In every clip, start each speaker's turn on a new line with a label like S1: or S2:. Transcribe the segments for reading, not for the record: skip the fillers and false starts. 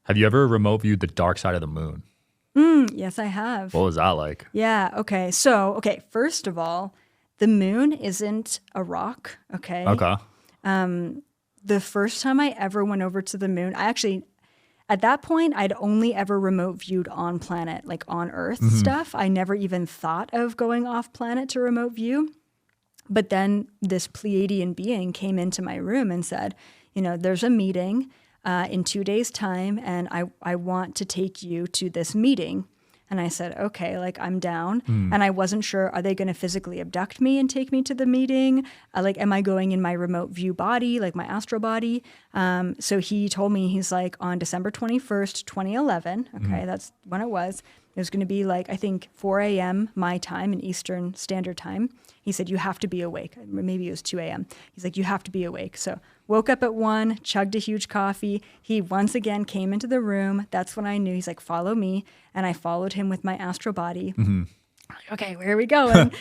S1: Have you ever remote viewed the dark side of the moon?
S2: Yes, I have.
S1: What was that like?
S2: Yeah. Okay. So, first of all, the moon isn't a rock. Okay.
S1: Okay.
S2: The first time I ever went over to the moon, at that point, I'd only ever remote viewed on planet, like on Earth stuff. I never even thought of going off planet to remote view. But then this Pleiadian being came into my room and said, there's a meeting in 2 days' time, and I want to take you to this meeting. And I said, okay, like I'm down. And I wasn't sure, are they going to physically abduct me and take me to the meeting? Am I going in my remote view body, like my astral body? So he told me, he's like, on December 21st, 2011, okay, that's when it was. It was going to be like, I think 4 a.m. my time in Eastern Standard Time. He said, you have to be awake. Maybe it was 2 a.m. He's like, you have to be awake. So woke up at 1, chugged a huge coffee. He once again came into the room. That's when I knew. He's like, follow me. And I followed him with my astral body. Okay, where are we going?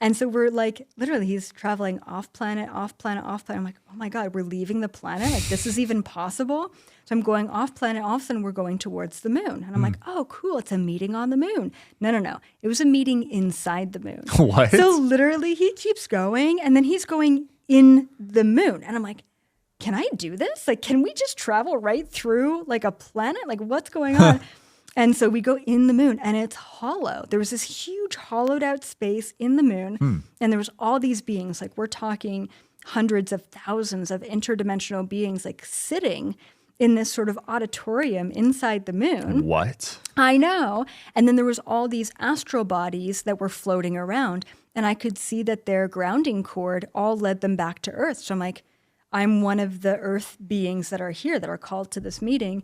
S2: And so we're like, literally, he's traveling off planet, off planet, off planet. I'm like, oh my God, we're leaving the planet? Like, this is even possible? So I'm going off planet. All of a sudden, we're going towards the moon. And I'm like, oh, cool. It's a meeting on the moon. No. It was a meeting inside the moon.
S1: What?
S2: So literally, he keeps going, and then he's going in the moon. And I'm like, can I do this? Like, can we just travel right through like a planet? Like, what's going on? And so we go in the moon, and it's hollow. There was this huge hollowed out space in the moon, and there was all these beings. Like, we're talking hundreds of thousands of interdimensional beings, like sitting in this sort of auditorium inside the moon.
S1: What?
S2: I know. And then there was all these astral bodies that were floating around, and I could see that their grounding cord all led them back to Earth. So I'm like, I'm one of the Earth beings that are here, that are called to this meeting.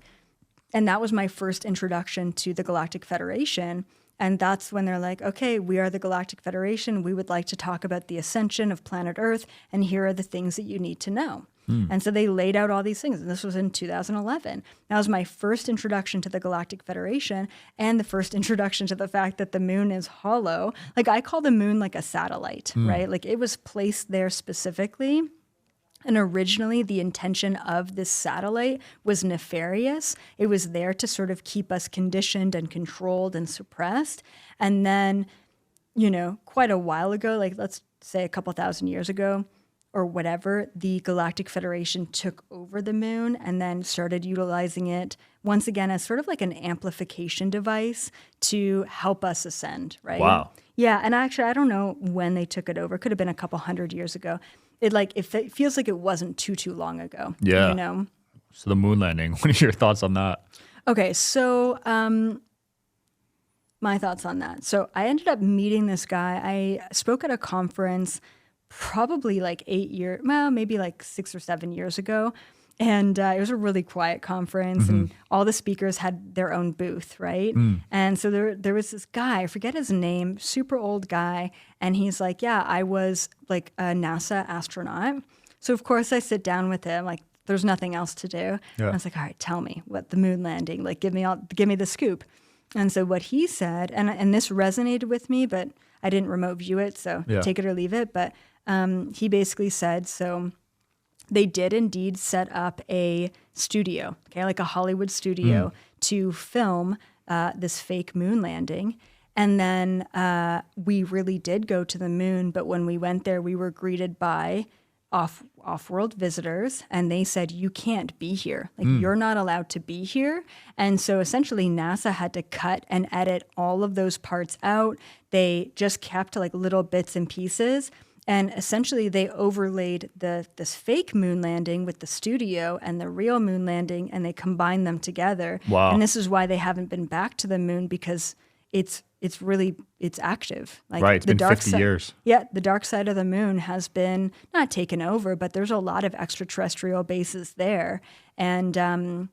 S2: And that was my first introduction to the Galactic Federation. And that's when they're like, okay, we are the Galactic Federation. We would like to talk about the ascension of planet Earth, and here are the things that you need to know. And so they laid out all these things. And this was in 2011. That was my first introduction to the Galactic Federation, and the first introduction to the fact that the moon is hollow. Like, I call the moon like a satellite, right? Like, it was placed there specifically. And originally, the intention of this satellite was nefarious. It was there to sort of keep us conditioned and controlled and suppressed. And then, quite a while ago, like let's say a couple thousand years ago or whatever, the Galactic Federation took over the moon and then started utilizing it once again as sort of like an amplification device to help us ascend, right?
S1: Wow.
S2: Yeah, and actually, I don't know when they took it over. It could have been a couple hundred years ago. It feels like it wasn't too long ago.
S1: Yeah. So the moon landing, what are your thoughts on that?
S2: Okay, so my thoughts on that. So I ended up meeting this guy. I spoke at a conference probably like maybe like 6 or 7 years ago. And it was a really quiet conference, and all the speakers had their own booth, right? And so there was this guy, I forget his name, super old guy, and he's like, yeah, I was like a NASA astronaut. So of course I sit down with him, like there's nothing else to do.
S1: Yeah.
S2: I was like, all right, tell me what the moon landing, like give me the scoop. And so what he said, and this resonated with me, but I didn't remote view it, so take it or leave it. But he basically said, so they did indeed set up a studio, okay, like a Hollywood studio to film this fake moon landing. And then we really did go to the moon, but when we went there, we were greeted by off-world visitors, and they said, you can't be here. Like, you're not allowed to be here. And so essentially NASA had to cut and edit all of those parts out. They just kept like little bits and pieces. And essentially, they overlaid this fake moon landing with the studio and the real moon landing, and they combined them together.
S1: Wow.
S2: And this is why they haven't been back to the moon, because it's active. Like,
S1: right, it's
S2: the
S1: been 50 years.
S2: Yeah, the dark side of the moon has been not taken over, but there's a lot of extraterrestrial bases there, and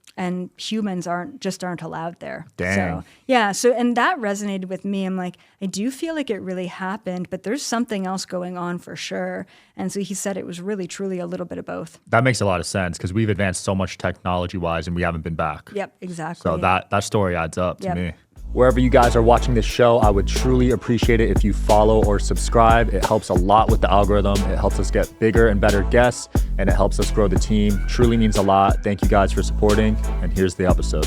S2: humans aren't allowed there.
S1: Dang.
S2: So yeah, and that resonated with me. I'm like, I do feel like it really happened, but there's something else going on for sure. And so he said it was really truly a little bit of both.
S1: That makes a lot of sense, because we've advanced so much technology-wise and we haven't been back.
S2: Yep, exactly.
S1: So that story adds up to me. Wherever you guys are watching this show, I would truly appreciate it if you follow or subscribe. It helps a lot with the algorithm. It helps us get bigger and better guests, and it helps us grow the team. Truly means a lot. Thank you guys for supporting, and here's the episode.